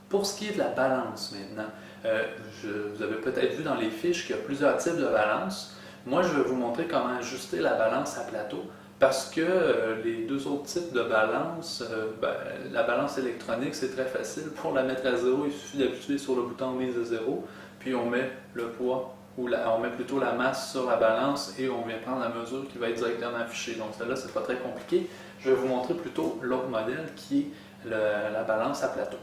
Pour ce qui est de la balance maintenant, vous avez peut-être vu dans les fiches qu'il y a plusieurs types de balance. Moi, je vais vous montrer comment ajuster la balance à plateau parce que les deux autres types de balance, la balance électronique, c'est très facile. Pour la mettre à zéro, il suffit d'appuyer sur le bouton mise à zéro, puis on met le poids ou on met plutôt la masse sur la balance et on vient prendre la mesure qui va être directement affichée. Donc celle-là, c'est pas très compliqué. Je vais vous montrer plutôt l'autre modèle qui est la balance à plateau.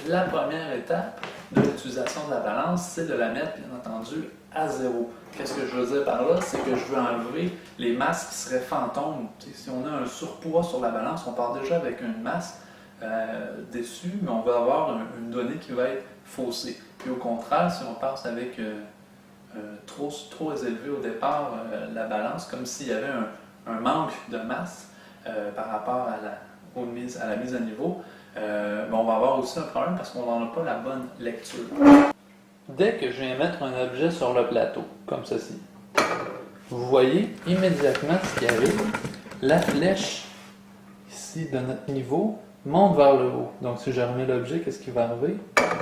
La première étape de l'utilisation de la balance, c'est de la mettre, bien entendu, à zéro. Qu'est-ce que je veux dire par là? C'est que je veux enlever les masses qui seraient fantômes. Si on a un surpoids sur la balance, on part déjà avec une masse dessus, mais on va avoir une donnée qui va être faussée. Puis au contraire, si on passe avec trop élevé au départ la balance, comme s'il y avait un manque de masse par rapport à la mise à niveau, on va avoir aussi un problème parce qu'on n'en a pas la bonne lecture. Dès que je viens mettre un objet sur le plateau, comme ceci, vous voyez immédiatement ce qui arrive. La flèche ici de notre niveau monte vers le haut. Donc si je remets l'objet, qu'est-ce qui va arriver?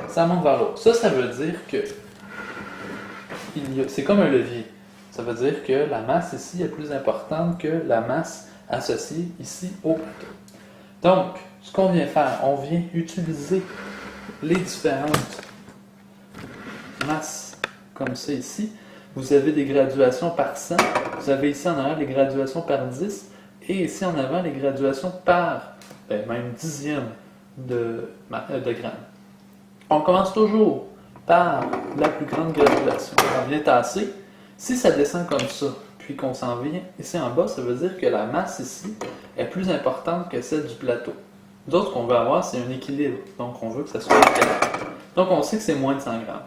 Ça monte vers le haut. Ça veut dire que c'est comme un levier. Ça veut dire que la masse ici est plus importante que la masse associée ici au plateau. Donc, ce qu'on vient faire, on vient utiliser les différentes masses comme ça ici. Vous avez des graduations par 100, vous avez ici en arrière les graduations par 10 et ici en avant les graduations par même dixième de gramme. On commence toujours par la plus grande graduation. On vient tasser. Si ça descend comme ça, puis qu'on s'en vient ici en bas, ça veut dire que la masse ici est plus importante que celle du plateau. D'autres, ce qu'on veut avoir, c'est un équilibre. Donc, on veut que ça soit égal. Donc, on sait que c'est moins de 100 grammes.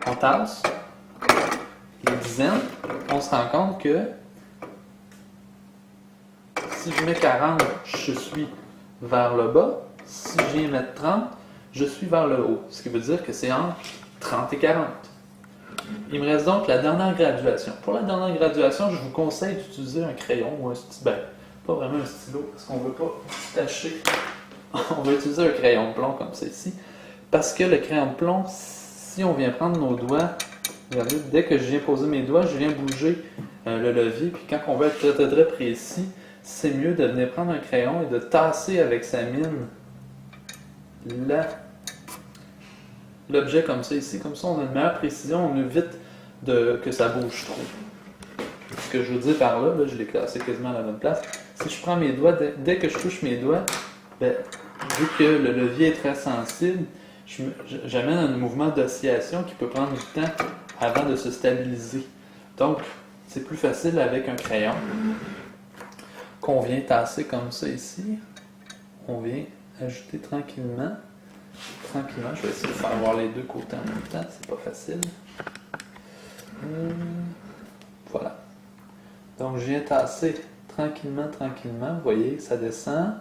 On tasse les dizaines. On se rend compte que si je mets 40, je suis vers le bas. Si je viens mettre 30, je suis vers le haut. Ce qui veut dire que c'est entre 30 et 40. Il me reste donc la dernière graduation. Pour la dernière graduation, je vous conseille d'utiliser un crayon ou un stylo. Pas vraiment un stylo, parce qu'on ne veut pas tâcher. On va utiliser un crayon de plomb comme ça ici. Parce que le crayon de plomb, si on vient prendre nos doigts, regardez, dès que je viens poser mes doigts, je viens bouger le levier. Puis quand on veut être très précis, c'est mieux de venir prendre un crayon et de tasser avec sa mine l'objet comme ça ici. Comme ça, on a une meilleure précision, on évite que ça bouge trop. Ce que je veux dire par là, je l'ai classé quasiment à la bonne place. Si je prends mes doigts, dès que je touche mes doigts, vu que le levier est très sensible, j'amène un mouvement d'oscillation qui peut prendre du temps avant de se stabiliser. Donc, c'est plus facile avec un crayon qu'on vient tasser comme ça ici. On vient ajouter tranquillement. Je vais essayer de faire voir les deux côtés en même temps, c'est pas facile. Voilà. Donc, je viens tasser tranquillement. Vous voyez, ça descend.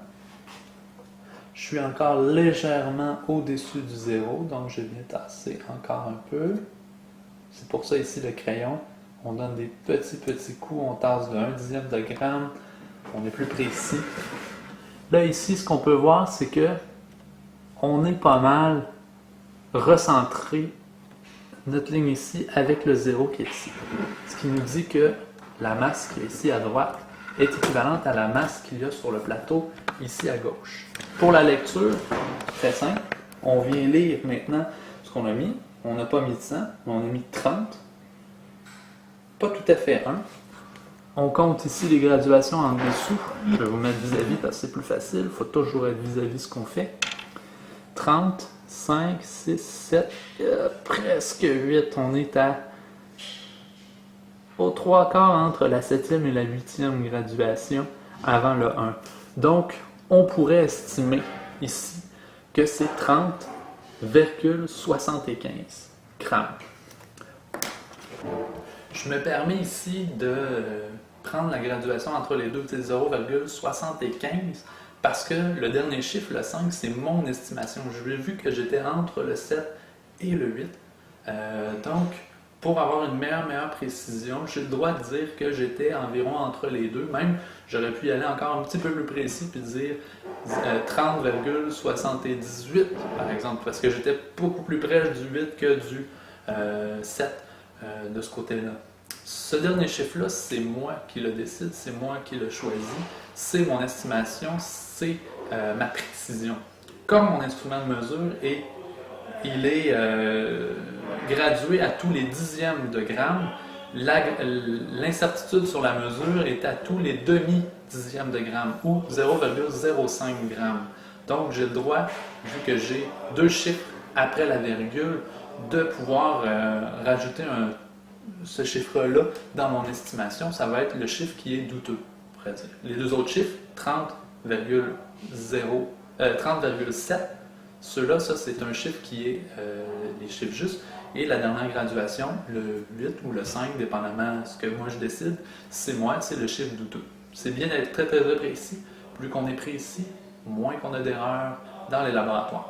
Je suis encore légèrement au-dessus du zéro, donc je viens tasser encore un peu. C'est pour ça ici le crayon, on donne des petits coups, on tasse de 1/10 de gramme, on est plus précis. Là ici, ce qu'on peut voir, c'est que on est pas mal recentré notre ligne ici avec le zéro qui est ici. Ce qui nous dit que la masse qui est ici à droite est équivalente à la masse qu'il y a sur le plateau ici à gauche. Pour la lecture, très simple, on vient lire maintenant ce qu'on a mis. On n'a pas mis 100, mais on a mis 30. Pas tout à fait 1. On compte ici les graduations en dessous. Je vais vous mettre vis-à-vis parce que c'est plus facile. Il faut toujours être vis-à-vis ce qu'on fait. 30, 5, 6, 7, presque 8. On est aux 3/4 entre la 7e et la 8e graduation avant le 1. Donc, on pourrait estimer ici que c'est 30,75 grammes. Je me permets ici de prendre la graduation entre les deux, c'est 0,75 parce que le dernier chiffre, le 5, c'est mon estimation. J'ai vu que j'étais entre le 7 et le 8. Donc, pour avoir une meilleure précision, j'ai le droit de dire que j'étais environ entre les deux. Même, j'aurais pu y aller encore un petit peu plus précis puis dire 30,78 par exemple, parce que j'étais beaucoup plus près du 8 que du 7 de ce côté-là. Ce dernier chiffre-là, c'est moi qui le décide, c'est moi qui le choisis, c'est mon estimation, c'est ma précision. Comme mon instrument de mesure il est gradué à tous les dixièmes de gramme, l'incertitude sur la mesure est à tous les demi-dixièmes de gramme ou 0,05 g. Donc j'ai le droit, vu que j'ai deux chiffres après la virgule, de pouvoir rajouter ce chiffre-là dans mon estimation. Ça va être le chiffre qui est douteux, on pourrait dire. Les deux autres chiffres, 30,7, ceux-là, ça c'est un chiffre qui est les chiffres justes. Et la dernière graduation, le 8 ou le 5, dépendamment de ce que moi je décide, c'est le chiffre douteux. C'est bien d'être très précis. Plus qu'on est précis, moins qu'on a d'erreurs dans les laboratoires.